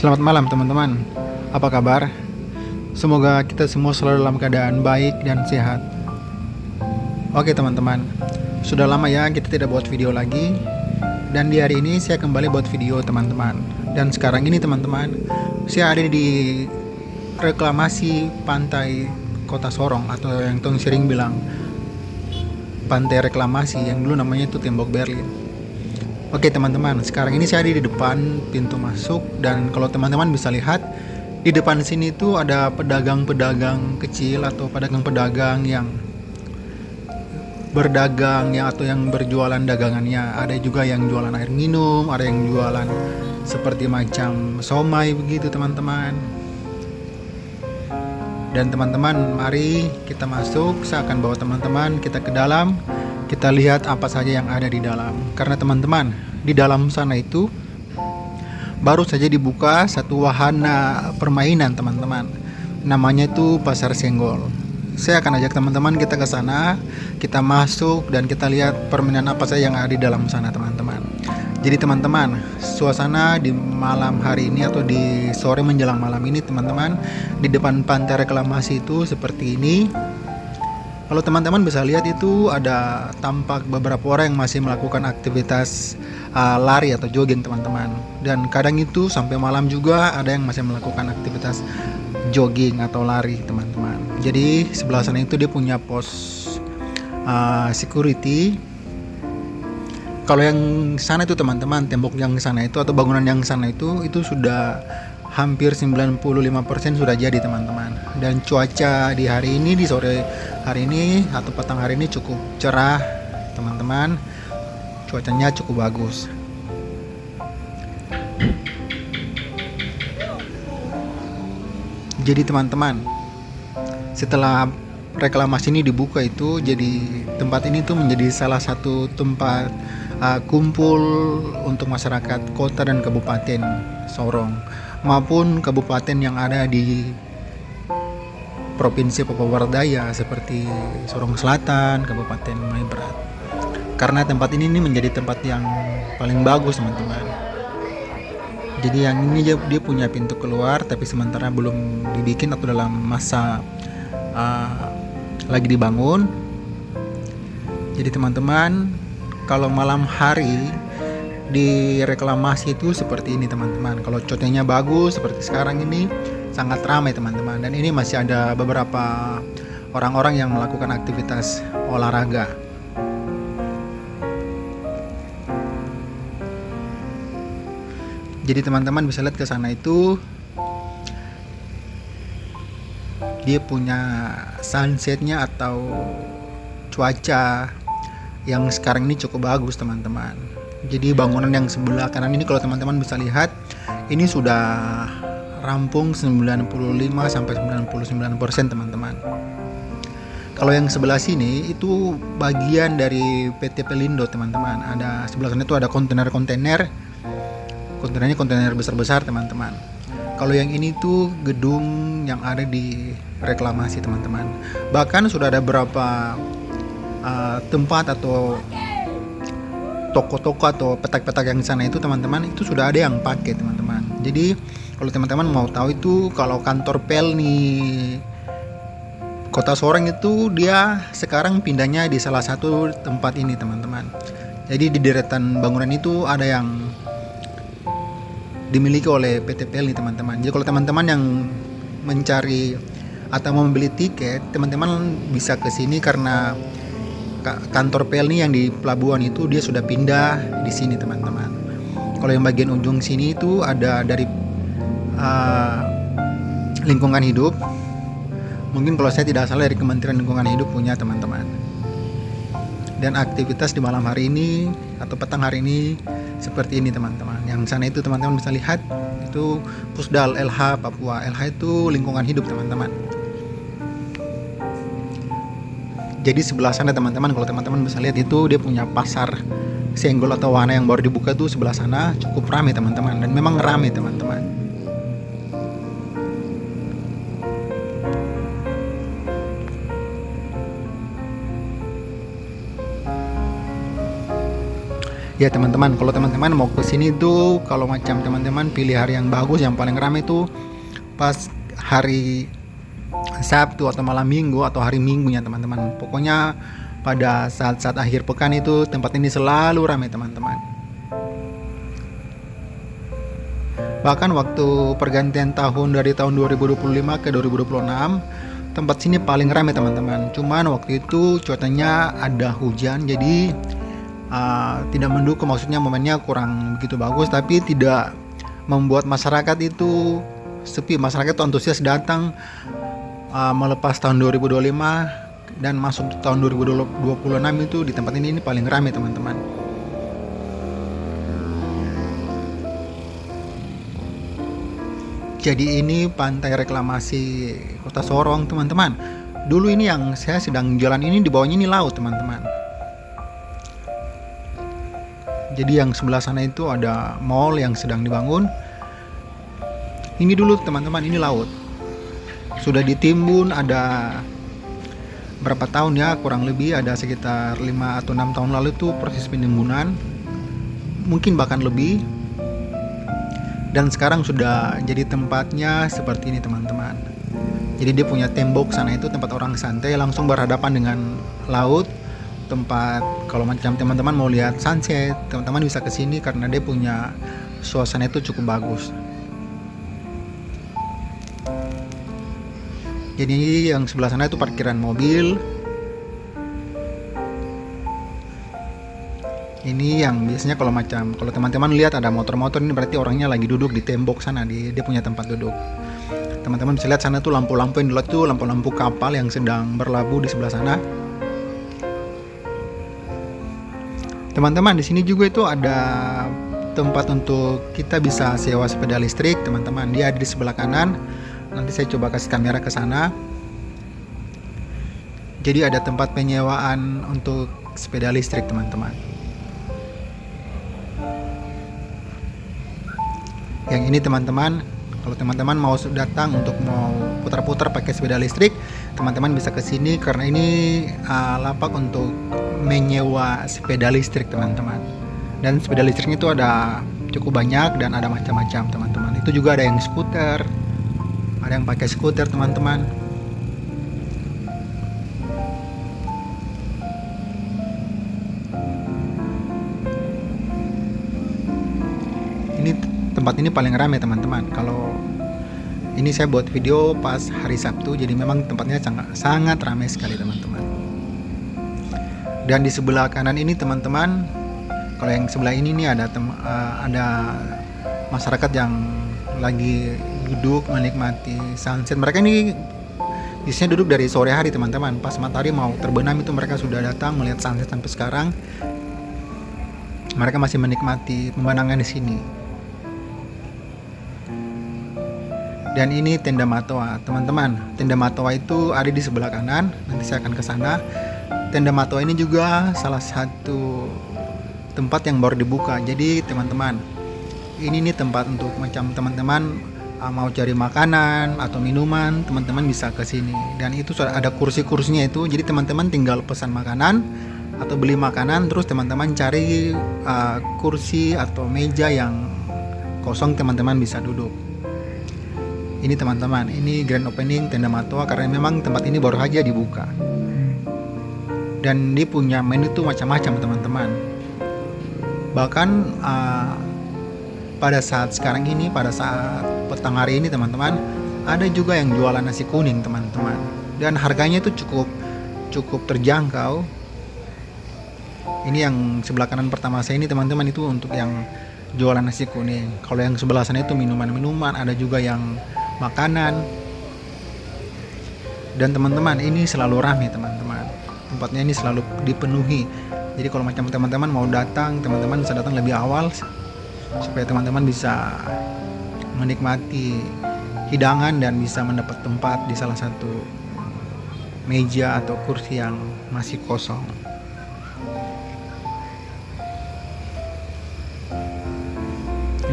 Selamat malam teman-teman. Apa kabar? Semoga kita semua selalu dalam keadaan baik dan sehat. Oke teman-teman, sudah lama ya kita tidak buat video lagi. Dan di hari ini saya kembali buat video teman-teman. Dan sekarang ini teman-teman, saya ada di reklamasi pantai Kota Sorong, atau yang tong sering bilang pantai reklamasi, yang dulu namanya itu Tembok Berlin. Oke teman-teman, sekarang ini saya ada di depan pintu masuk, dan kalau teman-teman bisa lihat di depan sini tuh ada pedagang-pedagang kecil atau pedagang-pedagang yang berdagang ya, atau yang berjualan dagangannya. Ada juga yang jualan air minum, ada yang jualan seperti macam somai begitu teman-teman. Dan teman-teman, mari kita masuk. Saya akan bawa teman-teman kita ke dalam. Kita lihat apa saja yang ada di dalam. Karena teman-teman, di dalam sana itu baru saja dibuka satu wahana permainan teman-teman. Namanya itu Pasar Senggol. Saya akan ajak teman-teman kita ke sana, kita masuk dan kita lihat permainan apa saja yang ada di dalam sana teman-teman. Jadi teman-teman, suasana di malam hari ini atau di sore menjelang malam ini teman-teman, di depan pantai reklamasi itu seperti ini. Kalau teman-teman bisa lihat itu ada tampak beberapa orang yang masih melakukan aktivitas lari atau jogging teman-teman. Dan kadang itu sampai malam juga ada yang masih melakukan aktivitas jogging atau lari teman-teman. Jadi sebelah sana itu dia punya pos security. Kalau yang sana itu teman-teman, tembok yang sana itu atau bangunan yang sana itu sudah hampir 95% sudah jadi teman-teman. Dan cuaca di hari ini, di sore hari ini atau petang hari ini cukup cerah teman-teman. Cuacanya cukup bagus. Jadi teman-teman, setelah reklamasi ini dibuka itu, jadi tempat ini tuh menjadi salah satu tempat kumpul untuk masyarakat kota dan kabupaten Sorong maupun kabupaten yang ada di Provinsi Papua Barat Daya seperti Sorong Selatan, Kabupaten Mai Berat. Karena tempat ini menjadi tempat yang paling bagus teman-teman. Jadi yang ini dia punya pintu keluar, tapi sementara belum dibikin atau dalam masa lagi dibangun. Jadi teman-teman, kalau malam hari di reklamasi itu seperti ini teman-teman. Kalau cuacanya bagus seperti sekarang ini sangat ramai teman-teman. Dan ini masih ada beberapa orang-orang yang melakukan aktivitas olahraga. Jadi teman-teman bisa lihat ke sana itu dia punya sunsetnya atau cuaca yang sekarang ini cukup bagus teman-teman. Jadi bangunan yang sebelah kanan ini kalau teman-teman bisa lihat ini sudah rampung 95 sampai 99% teman-teman. Kalau yang sebelah sini itu bagian dari PT Pelindo teman-teman. Ada sebelah sana itu ada kontainer-kontainer. Kontainernya kontainer besar-besar teman-teman. Kalau yang ini tuh gedung yang ada di reklamasi teman-teman. Bahkan sudah ada beberapa tempat atau toko-toko atau petak-petak yang sana itu teman-teman, itu sudah ada yang pakai teman-teman. Jadi kalau teman-teman mau tahu itu, kalau kantor Pelni Kota Sorong itu dia sekarang pindahnya di salah satu tempat ini teman-teman. Jadi di deretan bangunan itu ada yang dimiliki oleh PT Pelni teman-teman. Jadi kalau teman-teman yang mencari atau membeli tiket, teman-teman bisa ke sini karena kantor Pelni yang di pelabuhan itu dia sudah pindah di sini teman-teman. Kalau yang bagian ujung sini itu ada dari lingkungan hidup. Mungkin kalau saya tidak salah dari Kementerian Lingkungan Hidup punya teman-teman. Dan aktivitas di malam hari ini atau petang hari ini seperti ini teman-teman. Yang sana itu teman-teman bisa lihat itu Pusdal LH Papua. LH itu lingkungan hidup teman-teman. Jadi sebelah sana teman-teman, kalau teman-teman bisa lihat itu dia punya pasar senggol atau wahana yang baru dibuka tuh sebelah sana cukup ramai teman-teman, dan memang ramai teman-teman. Ya teman-teman, kalau teman-teman mau ke sini tuh, kalau macam teman-teman pilih hari yang bagus, yang paling ramai tuh pas hari Sabtu atau malam Minggu atau hari Minggunya teman-teman. Pokoknya pada saat-saat akhir pekan itu tempat ini selalu ramai teman-teman. Bahkan waktu pergantian tahun dari tahun 2025 ke 2026, tempat sini paling ramai teman-teman. Cuman waktu itu cuacanya ada hujan, jadi tidak mendukung, maksudnya momennya kurang begitu bagus, tapi tidak membuat masyarakat itu sepi. Masyarakat itu antusias datang melepas tahun 2025 dan masuk tahun 2026 itu di tempat ini paling ramai teman-teman. Jadi ini pantai reklamasi Kota Sorong teman-teman. Dulu ini yang saya sedang jalan ini, di bawahnya ini laut teman-teman. Jadi yang sebelah sana itu ada mall yang sedang dibangun. Ini dulu teman-teman, ini laut. Sudah ditimbun ada berapa tahun ya, kurang lebih ada sekitar 5 atau 6 tahun lalu tuh proses penimbunan. Mungkin bahkan lebih. Dan sekarang sudah jadi tempatnya seperti ini teman-teman. Jadi dia punya tembok sana itu tempat orang santai langsung berhadapan dengan laut. Tempat kalau macam teman-teman mau lihat sunset, teman-teman bisa ke sini karena dia punya suasana itu cukup bagus. Jadi yang sebelah sana itu parkiran mobil. Ini yang biasanya kalau teman-teman lihat ada motor-motor, ini berarti orangnya lagi duduk di tembok sana, dia punya tempat duduk. Teman-teman bisa lihat sana tuh lampu-lampu yang dilihat tuh lampu-lampu kapal yang sedang berlabuh di sebelah sana. Teman-teman di sini juga itu ada tempat untuk kita bisa sewa sepeda listrik teman-teman. Dia ada di sebelah kanan. Nanti saya coba kasih kamera ke sana. Jadi ada tempat penyewaan untuk sepeda listrik teman-teman. Yang ini teman-teman, kalau teman-teman mau datang untuk mau putar-putar pakai sepeda listrik, teman-teman bisa ke sini karena ini lapak untuk menyewa sepeda listrik teman-teman. Dan sepeda listriknya itu ada cukup banyak dan ada macam-macam teman-teman. Itu juga ada yang skuter, ada yang pakai skuter teman-teman. Ini tempat ini paling ramai teman-teman. Kalau ini saya buat video pas hari Sabtu, jadi memang tempatnya sangat ramai sekali teman-teman. Dan di sebelah kanan ini teman-teman, kalau yang sebelah ini nih ada masyarakat yang lagi duduk menikmati sunset. Mereka ini biasanya duduk dari sore hari teman-teman. Pas matahari mau terbenam itu mereka sudah datang melihat sunset sampai sekarang. Mereka masih menikmati pemandangan di sini. Dan ini tenda Matoa teman-teman. Tenda Matoa itu ada di sebelah kanan. Nanti saya akan ke sana. Tenda Matoa ini juga salah satu tempat yang baru dibuka. Jadi teman-teman, ini nih tempat untuk macam teman-teman mau cari makanan atau minuman, teman-teman bisa ke sini. Dan itu ada kursi-kursinya itu. Jadi teman-teman tinggal pesan makanan atau beli makanan, terus teman-teman cari kursi atau meja yang kosong, teman-teman bisa duduk. Ini teman-teman, ini grand opening tenda Matoa karena memang tempat ini baru saja dibuka. Dan dia punya menu tuh macam-macam teman-teman. Bahkan pada saat sekarang ini, pada saat petang hari ini teman-teman, ada juga yang jualan nasi kuning teman-teman. Dan harganya itu cukup terjangkau. Ini yang sebelah kanan pertama saya ini teman-teman, itu untuk yang jualan nasi kuning. Kalau yang sebelah sana itu minuman-minuman, ada juga yang makanan. Dan teman-teman, ini selalu ramai teman-teman. Tempatnya ini selalu dipenuhi. Jadi kalau macam teman-teman mau datang, teman-teman bisa datang lebih awal supaya teman-teman bisa menikmati hidangan dan bisa mendapat tempat di salah satu meja atau kursi yang masih kosong.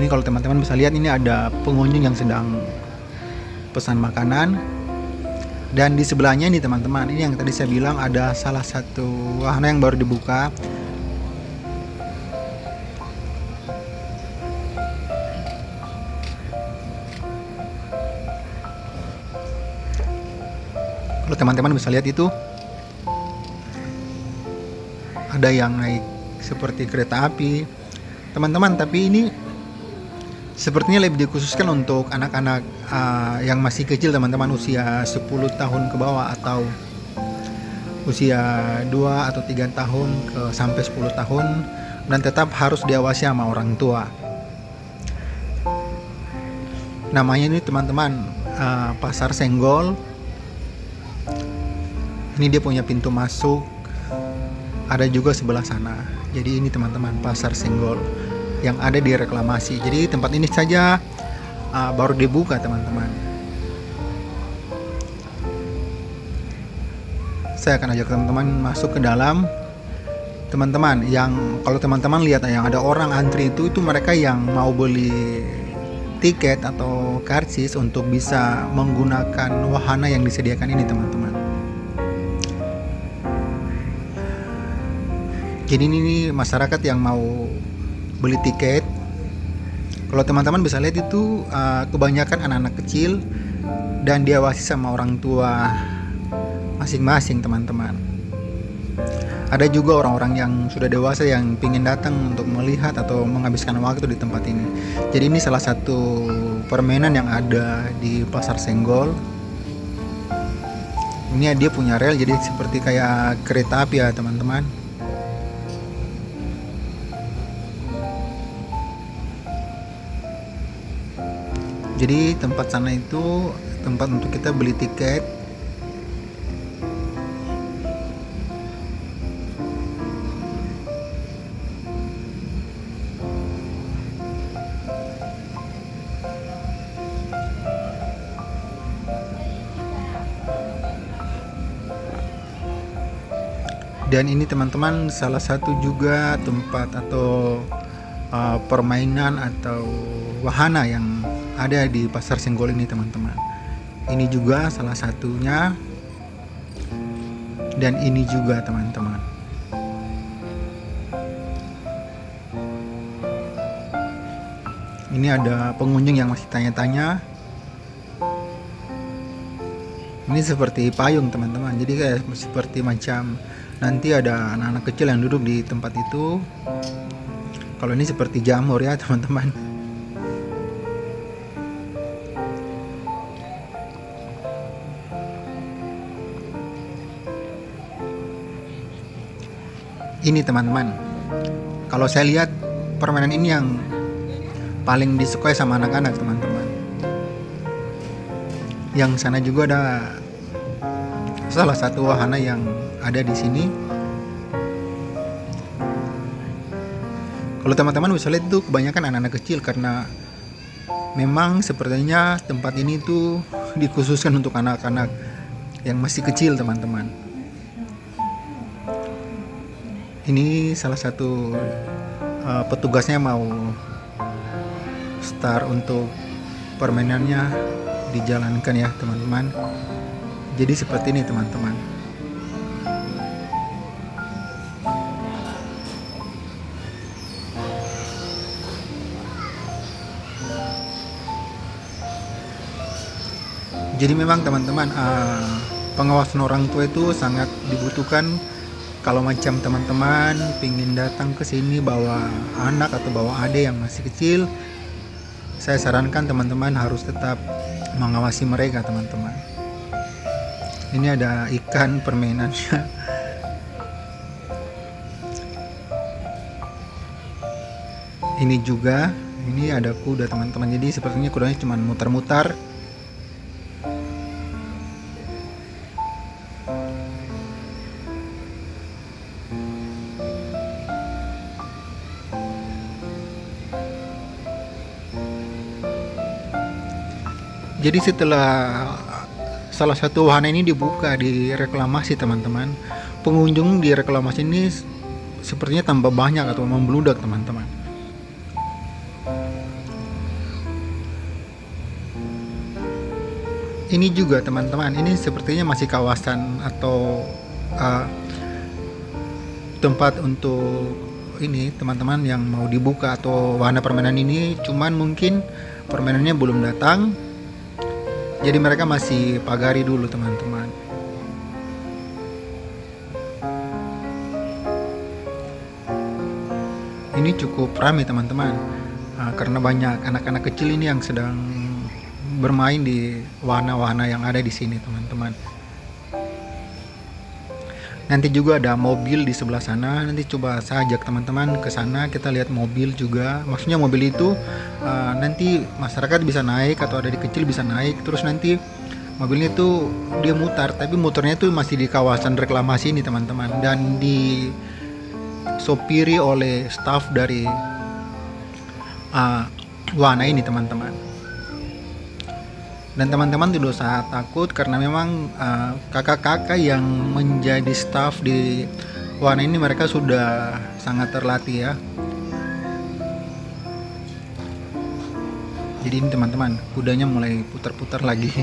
Ini kalau teman-teman bisa lihat, ini ada pengunjung yang sedang pesan makanan. Dan di sebelahnya ini teman-teman, ini yang tadi saya bilang ada salah satu wahana yang baru dibuka. Kalau teman-teman bisa lihat itu ada yang naik seperti kereta api teman-teman, tapi ini sepertinya lebih dikhususkan untuk anak-anak yang masih kecil teman-teman, usia 10 tahun ke bawah atau usia 2 atau 3 tahun sampai 10 tahun, dan tetap harus diawasi sama orang tua. Namanya ini teman-teman Pasar Senggol. Ini dia punya pintu masuk, ada juga sebelah sana. Jadi ini teman-teman Pasar Senggol yang ada di reklamasi. Jadi tempat ini saja baru dibuka teman-teman. Saya akan ajak teman-teman masuk ke dalam. Teman-teman, yang kalau teman-teman lihat yang ada orang antri itu mereka yang mau beli tiket atau karcis untuk bisa menggunakan wahana yang disediakan ini teman-teman. Jadi ini masyarakat yang mau beli tiket. Kalau teman-teman bisa lihat itu kebanyakan anak-anak kecil dan diawasi sama orang tua masing-masing teman-teman. Ada juga orang-orang yang sudah dewasa yang ingin datang untuk melihat atau menghabiskan waktu di tempat ini. Jadi ini salah satu permainan yang ada di Pasar Senggol. Ini dia punya rel, jadi seperti kayak kereta api ya teman-teman. Jadi tempat sana itu tempat untuk kita beli tiket. Dan ini teman-teman salah satu juga tempat atau permainan atau wahana yang ada di Pasar Senggol ini teman-teman. Ini juga salah satunya, dan ini juga teman-teman. Ini ada pengunjung yang masih tanya-tanya. Ini seperti payung teman-teman, jadi kayak seperti macam nanti ada anak-anak kecil yang duduk di tempat itu. Kalau ini seperti jamur ya teman-teman. Ini teman-teman, kalau saya lihat permainan ini yang paling disukai sama anak-anak teman-teman. Yang sana juga ada salah satu wahana yang ada di sini. Kalau teman-teman bisa lihat itu kebanyakan anak-anak kecil, karena memang sepertinya tempat ini tuh dikhususkan untuk anak-anak yang masih kecil teman-teman. Ini salah satu petugasnya mau start untuk permainannya dijalankan ya teman-teman. Jadi seperti ini teman-teman. Jadi memang teman-teman pengawasan orang tua itu sangat dibutuhkan. Kalau macam teman-teman pingin datang ke sini bawa anak atau bawa adik yang masih kecil, saya sarankan teman-teman harus tetap mengawasi mereka teman-teman. Ini ada ikan permainannya. Ini juga, ini ada kuda teman-teman. Jadi sepertinya kudanya cuma muter-muter. Jadi setelah salah satu wahana ini dibuka di reklamasi teman-teman, pengunjung di reklamasi ini sepertinya tambah banyak atau membludak teman-teman. Ini juga teman-teman, ini sepertinya masih kawasan atau tempat untuk ini teman-teman yang mau dibuka atau wahana permainan ini, cuman mungkin permainannya belum datang. Jadi mereka masih pagari dulu teman-teman. ini cukup ramai teman-teman. Karena banyak anak-anak kecil ini yang sedang bermain di wahana-wahana yang ada di sini teman-teman. Nanti juga ada mobil di sebelah sana. Nanti coba saya ajak teman-teman ke sana, kita lihat mobil juga. Maksudnya mobil itu nanti masyarakat bisa naik atau ada di kecil bisa naik. Terus nanti mobilnya itu dia mutar, tapi muternya itu masih di kawasan reklamasi ini teman-teman. Dan disopiri oleh staf dari wahana ini teman-teman. Dan teman-teman tidak usah takut karena memang kakak-kakak yang menjadi staff di wahana ini mereka sudah sangat terlatih ya. Jadi ini teman-teman, kudanya mulai putar-putar lagi.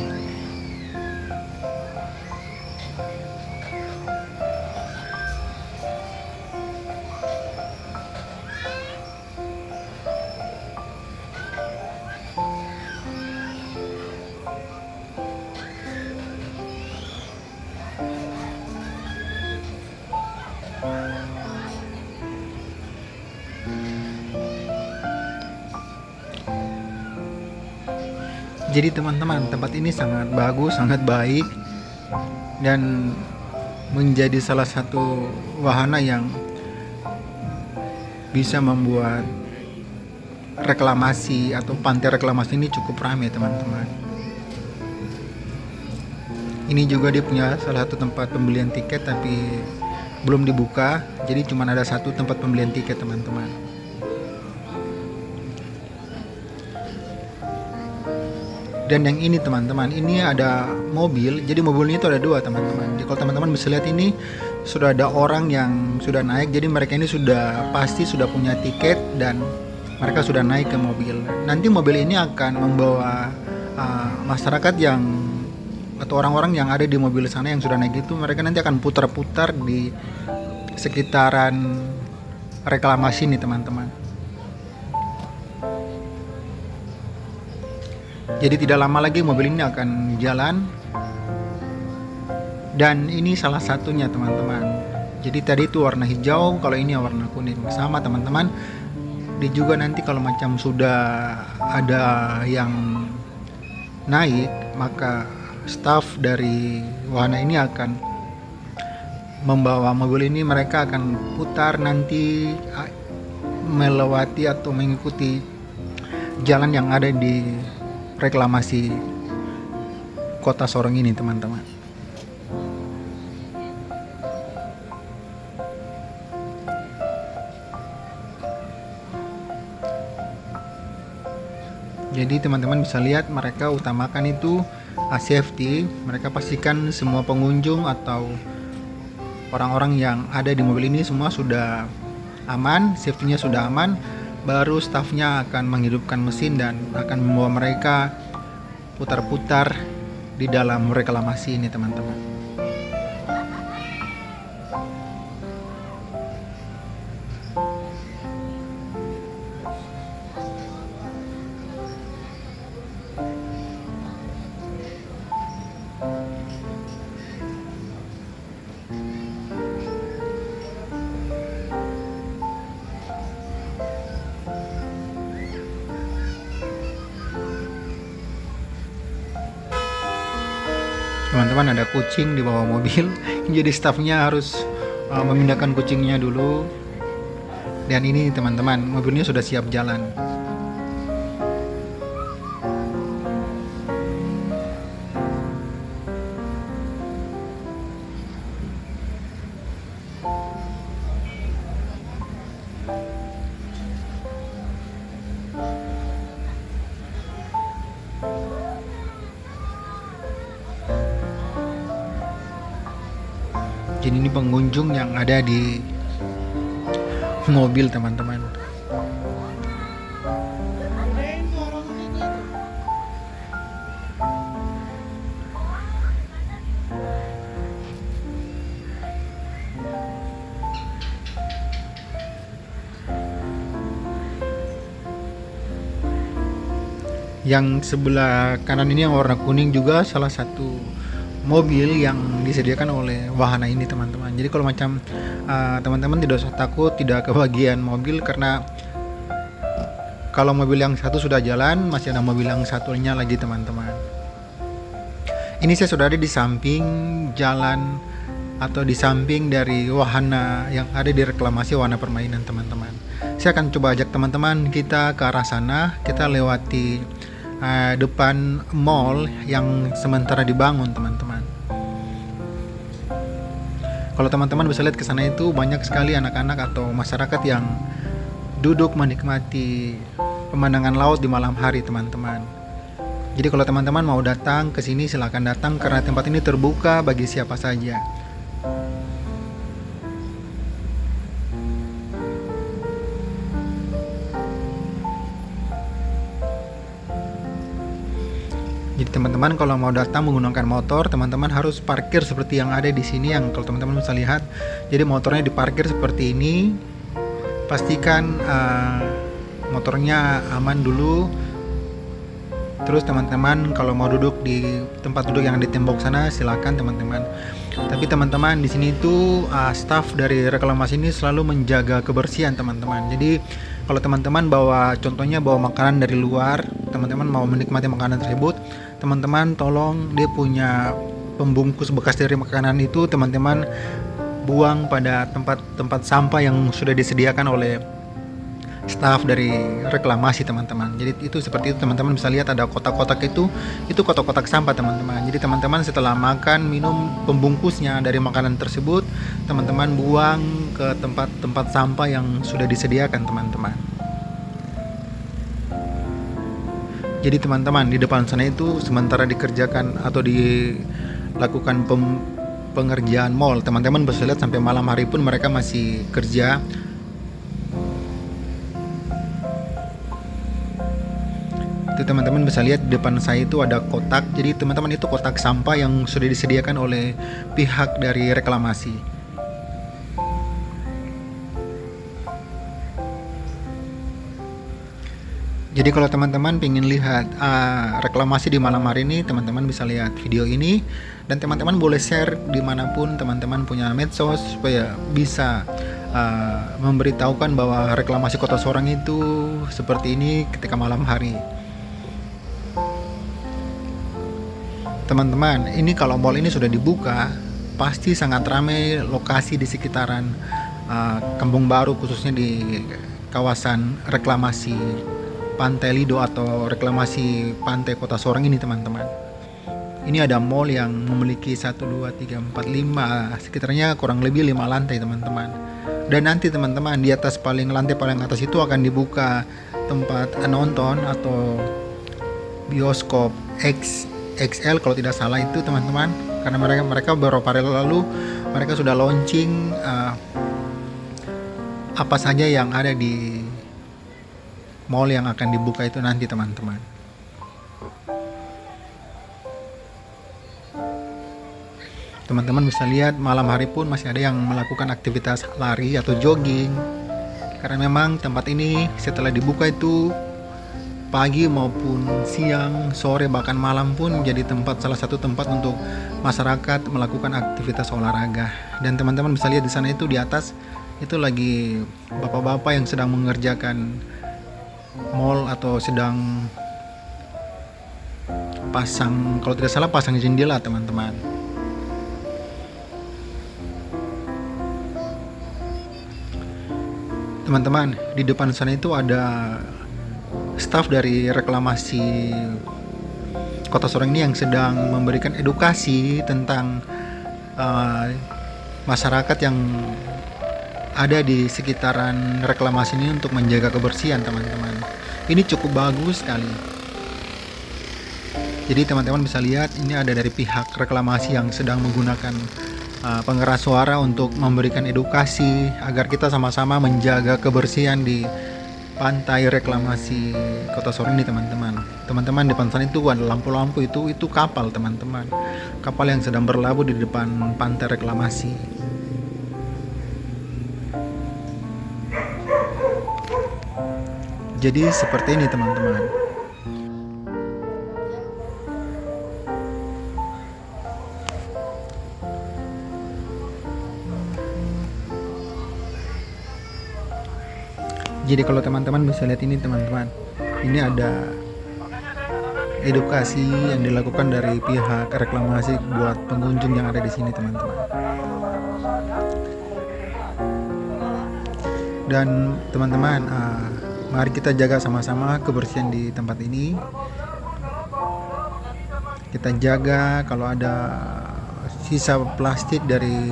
Jadi teman-teman, tempat ini sangat bagus, sangat baik, dan menjadi salah satu wahana yang bisa membuat reklamasi atau pantai reklamasi ini cukup ramai teman-teman. Ini juga dia punya salah satu tempat pembelian tiket tapi belum dibuka, jadi cuma ada satu tempat pembelian tiket teman-teman. Dan yang ini teman-teman, ini ada mobil. Jadi mobilnya itu ada dua teman-teman. Jadi kalau teman-teman bisa lihat ini sudah ada orang yang sudah naik. Jadi mereka ini sudah pasti sudah punya tiket dan mereka sudah naik ke mobil. Nanti mobil ini akan membawa masyarakat yang atau orang-orang yang ada di mobil sana yang sudah naik itu, mereka nanti akan putar-putar di sekitaran reklamasi ini teman-teman. Jadi tidak lama lagi mobil ini akan jalan. Dan ini salah satunya teman-teman. Jadi tadi itu warna hijau, kalau ini warna kuning. Sama teman-teman. Dia juga nanti kalau macam sudah ada yang naik, maka staf dari wahana ini akan membawa mobil ini, mereka akan putar nanti melewati atau mengikuti jalan yang ada di reklamasi Kota Sorong ini teman-teman. Jadi teman-teman bisa lihat mereka utamakan itu safety. Mereka pastikan semua pengunjung atau orang-orang yang ada di mobil ini semua sudah aman, safety-nya sudah aman. Baru stafnya akan menghidupkan mesin dan akan membawa mereka putar-putar di dalam reklamasi ini teman-teman. Teman-teman, ada kucing di bawah mobil. Jadi stafnya harus memindahkan kucingnya dulu. Dan ini teman-teman, mobilnya sudah siap jalan. Jadi ini pengunjung yang ada di mobil teman-teman. Yang sebelah kanan ini yang warna kuning juga salah satu mobil yang disediakan oleh wahana ini teman-teman. Jadi kalau macam teman-teman tidak usah takut tidak kebagian mobil, karena kalau mobil yang satu sudah jalan, masih ada mobil yang satunya lagi teman-teman. Ini saya sudah ada di samping jalan atau di samping dari wahana yang ada di reklamasi wahana permainan teman-teman. Saya akan coba ajak teman-teman kita ke arah sana, kita lewati depan mall yang sementara dibangun teman-teman. Kalau teman-teman bisa lihat ke sana itu banyak sekali anak-anak atau masyarakat yang duduk menikmati pemandangan laut di malam hari teman-teman. Jadi kalau teman-teman mau datang ke sini silakan datang, karena tempat ini terbuka bagi siapa saja. Jadi teman-teman kalau mau datang menggunakan motor, teman-teman harus parkir seperti yang ada di sini, yang kalau teman-teman bisa lihat. Jadi motornya diparkir seperti ini. Pastikan motornya aman dulu. Terus teman-teman kalau mau duduk di tempat duduk yang di tembok sana silakan teman-teman. Tapi teman-teman di sini itu staff dari reklamasi ini selalu menjaga kebersihan teman-teman. Jadi kalau teman-teman contohnya bawa makanan dari luar, teman-teman mau menikmati makanan tersebut, teman-teman tolong dia punya pembungkus bekas dari makanan itu teman-teman buang pada tempat sampah yang sudah disediakan oleh staff dari reklamasi teman-teman. Jadi itu seperti itu teman-teman bisa lihat ada kotak-kotak itu kotak-kotak sampah teman-teman. Jadi teman-teman setelah makan minum pembungkusnya dari makanan tersebut teman-teman buang ke tempat sampah yang sudah disediakan teman-teman. Jadi teman-teman di depan sana itu sementara dikerjakan atau dilakukan pengerjaan mall, teman-teman bisa lihat sampai malam hari pun mereka masih kerja. Itu teman-teman bisa lihat di depan saya itu ada kotak. Jadi teman-teman itu kotak sampah yang sudah disediakan oleh pihak dari reklamasi. Jadi kalau teman-teman ingin lihat reklamasi di malam hari ini, teman-teman bisa lihat video ini. Dan teman-teman boleh share dimanapun teman-teman punya medsos, supaya bisa memberitahukan bahwa reklamasi Kota Sorong itu seperti ini ketika malam hari. Teman-teman, ini kalau mall ini sudah dibuka, pasti sangat ramai lokasi di sekitaran Kampung Baru, khususnya di kawasan reklamasi Pantai Lido atau reklamasi Pantai Kota Sorong ini teman-teman. Ini ada mall yang memiliki 1, 2, 3, 4, 5, sekitarnya kurang lebih 5 lantai teman-teman. Dan nanti teman-teman di atas lantai paling atas itu akan dibuka tempat nonton atau bioskop XL kalau tidak salah itu teman-teman, karena mereka beberapa hari lalu mereka sudah launching apa saja yang ada di mall yang akan dibuka itu nanti teman-teman. Teman-teman bisa lihat malam hari pun masih ada yang melakukan aktivitas lari atau jogging, karena memang tempat ini setelah dibuka itu pagi maupun siang, sore, bahkan malam pun menjadi salah satu tempat untuk masyarakat melakukan aktivitas olahraga. Dan teman-teman bisa lihat di sana itu di atas itu lagi bapak-bapak yang sedang mengerjakan mall atau sedang kalau tidak salah pasang jendela teman-teman. Teman-teman, di depan sana itu ada staf dari reklamasi Kota Sorong ini yang sedang memberikan edukasi tentang masyarakat yang ada di sekitaran reklamasi ini untuk menjaga kebersihan teman-teman. Ini cukup bagus sekali. Jadi teman-teman bisa lihat ini ada dari pihak reklamasi yang sedang menggunakan pengeras suara untuk memberikan edukasi agar kita sama-sama menjaga kebersihan di pantai reklamasi Kota Sorong ini teman-teman. Teman-teman di depan sana itu ada lampu-lampu itu kapal teman-teman. Kapal yang sedang berlabuh di depan pantai reklamasi. Jadi seperti ini teman-teman. Jadi kalau teman-teman bisa lihat ini teman-teman, ini ada edukasi yang dilakukan dari pihak reklamasi buat pengunjung yang ada di sini teman-teman. Dan teman-teman, mari kita jaga sama-sama kebersihan di tempat ini. Kita jaga kalau ada sisa plastik dari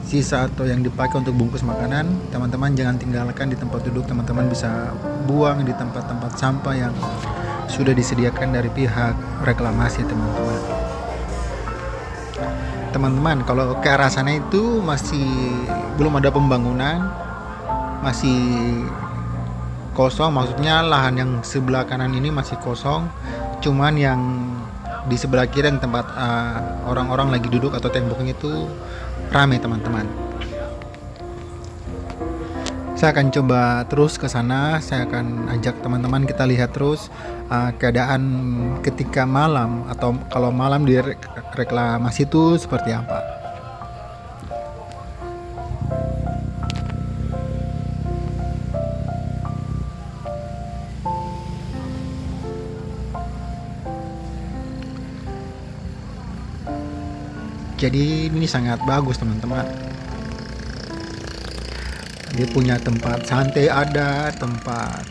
sisa atau yang dipakai untuk bungkus makanan, teman-teman jangan tinggalkan di tempat duduk. Teman-teman bisa buang di tempat-tempat sampah yang sudah disediakan dari pihak reklamasi teman-teman. Teman-teman, kalau ke arah sana itu masih belum ada pembangunan, masih kosong, maksudnya lahan yang sebelah kanan ini masih kosong, cuman yang di sebelah kiri yang tempat orang-orang lagi duduk atau temboknya itu ramai teman-teman. Saya akan coba terus ke sana, saya akan ajak teman-teman kita lihat terus keadaan ketika malam atau kalau malam di reklamasi itu seperti apa. Jadi ini sangat bagus teman-teman. Dia punya tempat santai, ada tempat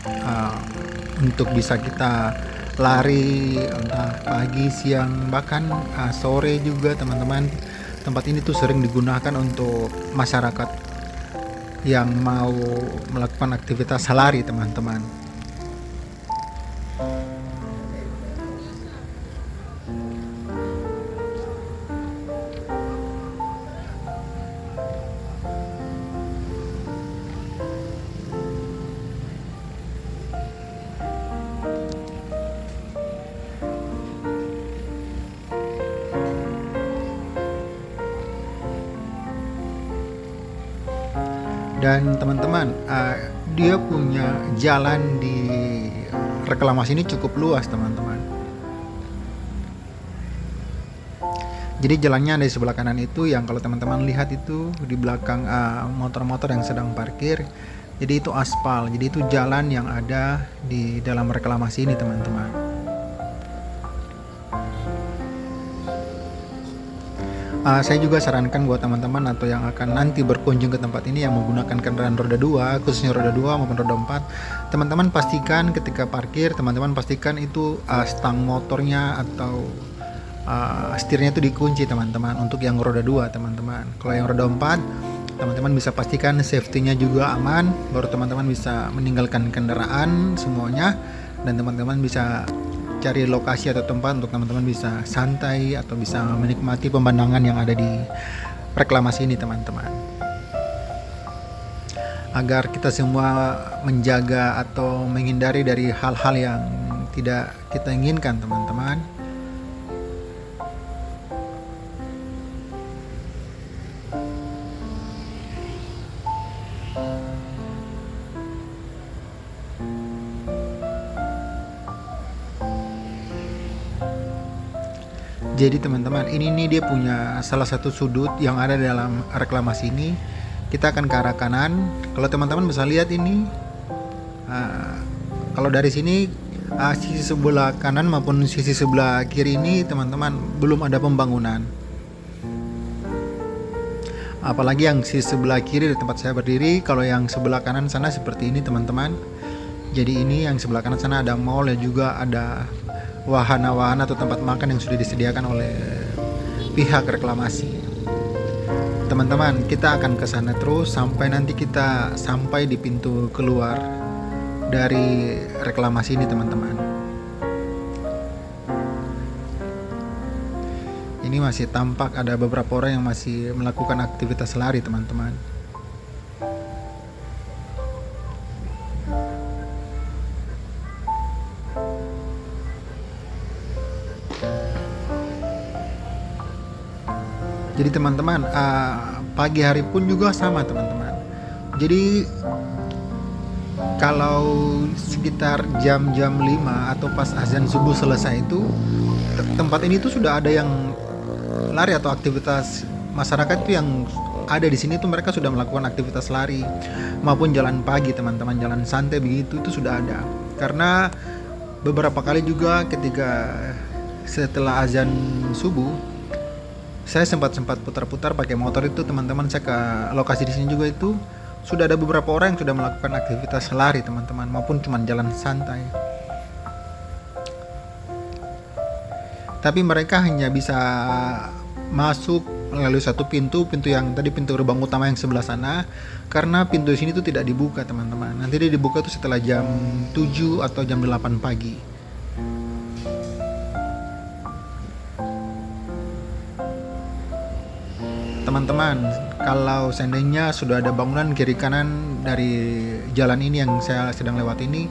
untuk bisa kita lari entah pagi, siang, bahkan sore juga teman-teman. Tempat ini tuh sering digunakan untuk masyarakat yang mau melakukan aktivitas lari teman-teman. Dan teman-teman, dia punya jalan di reklamasi ini cukup luas teman-teman. Jadi jalannya ada di sebelah kanan itu, yang kalau teman-teman lihat itu di belakang motor-motor yang sedang parkir. Jadi itu aspal, jadi itu jalan yang ada di dalam reklamasi ini teman-teman. Saya juga sarankan buat teman-teman atau yang akan nanti berkunjung ke tempat ini yang menggunakan kendaraan roda 2, khususnya roda 2 maupun roda 4, teman-teman pastikan ketika parkir, teman-teman pastikan itu stang motornya atau setirnya itu dikunci teman-teman, untuk yang roda 2 teman-teman. Kalau yang roda 4, teman-teman bisa pastikan safety-nya juga aman, baru teman-teman bisa meninggalkan kendaraan semuanya, dan teman-teman bisa cari lokasi atau tempat untuk teman-teman bisa santai atau bisa menikmati pemandangan yang ada di reklamasi ini teman-teman. Agar kita semua menjaga atau menghindari dari hal-hal yang tidak kita inginkan teman-teman. Jadi teman-teman, ini nih dia punya salah satu sudut yang ada dalam reklamasi ini. Kita akan ke arah kanan. Kalau teman-teman bisa lihat ini, kalau dari sini sisi sebelah kanan maupun sisi sebelah kiri ini teman-teman belum ada pembangunan. Apalagi yang sisi sebelah kiri di tempat saya berdiri. Kalau yang sebelah kanan sana seperti ini teman-teman. Jadi ini yang sebelah kanan sana ada mall dan juga ada wahana-wahana atau tempat makan yang sudah disediakan oleh pihak reklamasi. Teman-teman, kita akan ke sana terus sampai nanti kita sampai di pintu keluar dari reklamasi ini teman-teman. Ini masih tampak ada beberapa orang yang masih melakukan aktivitas lari teman-teman. Jadi teman-teman, pagi hari pun juga sama teman-teman. Jadi kalau sekitar jam-jam 5 atau pas azan subuh selesai itu, tempat ini tuh sudah ada yang lari atau aktivitas masyarakat itu yang ada di sini tuh mereka sudah melakukan aktivitas lari maupun jalan pagi teman-teman, jalan santai begitu itu sudah ada. Karena beberapa kali juga ketika setelah azan subuh saya sempat putar-putar pakai motor itu teman-teman, saya ke lokasi di sini juga itu sudah ada beberapa orang yang sudah melakukan aktivitas lari teman-teman maupun cuma jalan santai. Tapi mereka hanya bisa masuk melalui satu pintu yang tadi pintu gerbang utama yang sebelah sana, karena pintu di sini tuh tidak dibuka teman-teman. Nanti dia dibuka tuh setelah jam 7 atau jam 8 pagi. Teman-teman, kalau seandainya sudah ada bangunan kiri kanan dari jalan ini yang saya sedang lewat ini,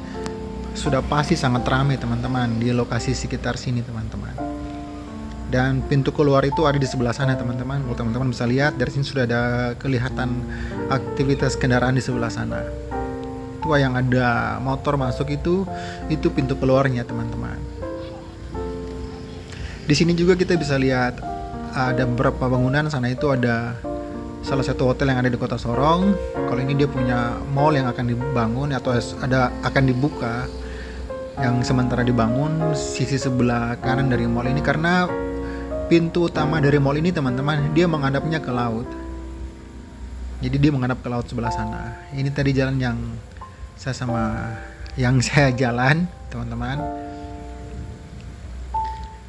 sudah pasti sangat ramai teman-teman di lokasi sekitar sini teman-teman. Dan pintu keluar itu ada di sebelah sana teman-teman. Kalau teman-teman bisa lihat dari sini sudah ada kelihatan aktivitas kendaraan di sebelah sana. Itu yang ada motor masuk itu pintu keluarnya teman-teman. Di sini juga kita bisa lihat ada beberapa bangunan. Sana itu ada salah satu hotel yang ada di Kota Sorong. Kalau ini dia punya mall yang akan dibangun atau akan dibuka, yang sementara dibangun sisi sebelah kanan dari mall ini, karena pintu utama dari mall ini teman-teman dia menghadapnya ke laut. Jadi dia menghadap ke laut sebelah sana. Ini tadi jalan yang saya jalan teman-teman.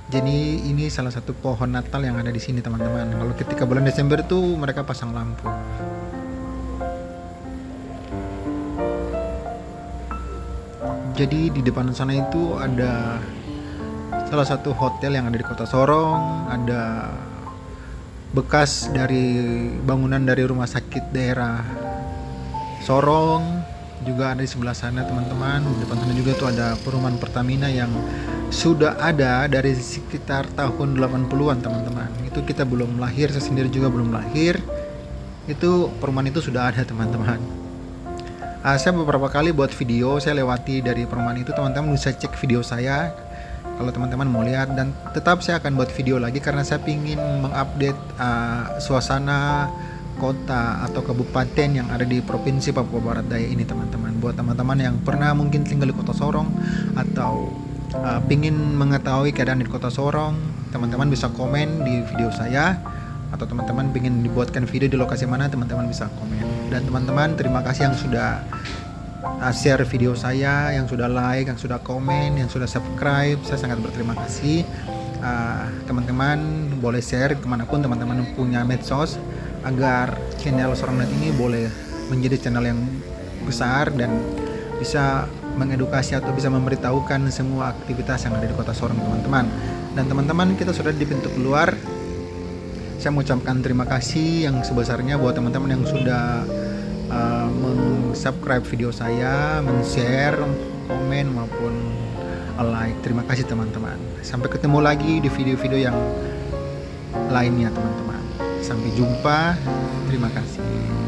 Jadi ini salah satu pohon Natal yang ada di sini teman-teman. Kalau ketika bulan Desember itu mereka pasang lampu. Jadi di depan sana itu ada salah satu hotel yang ada di Kota Sorong, ada bekas dari bangunan dari rumah sakit daerah Sorong juga ada di sebelah sana teman-teman. Di depan sana juga tuh ada perumahan Pertamina yang sudah ada dari sekitar tahun 80-an teman-teman. Itu kita belum lahir, saya sendiri juga belum lahir. Itu perumahan itu sudah ada teman-teman. Saya beberapa kali buat video, saya lewati dari perumahan itu, teman-teman bisa cek video saya kalau teman-teman mau lihat. Dan tetap saya akan buat video lagi karena saya ingin mengupdate suasana kota atau kabupaten yang ada di Provinsi Papua Barat Daya ini teman-teman. Buat teman-teman yang pernah mungkin tinggal di Kota Sorong atau pingin mengetahui keadaan di Kota Sorong, teman-teman bisa komen di video saya. Atau teman-teman pingin dibuatkan video di lokasi mana, teman-teman bisa komen. Dan teman-teman terima kasih yang sudah share video saya, yang sudah like, yang sudah komen, yang sudah subscribe. Saya sangat berterima kasih. Teman-teman boleh share kemanapun teman-teman punya medsos, agar channel Sorongnet ini boleh menjadi channel yang besar dan bisa mengedukasi atau bisa memberitahukan semua aktivitas yang ada di Kota Sorong teman-teman. Dan teman-teman, kita sudah di pintu keluar. Saya mengucapkan terima kasih yang sebesarnya buat teman-teman yang sudah subscribe video saya, share, komen maupun like. Terima kasih teman-teman. Sampai ketemu lagi di video-video yang lainnya teman-teman. Sampai jumpa. Terima kasih.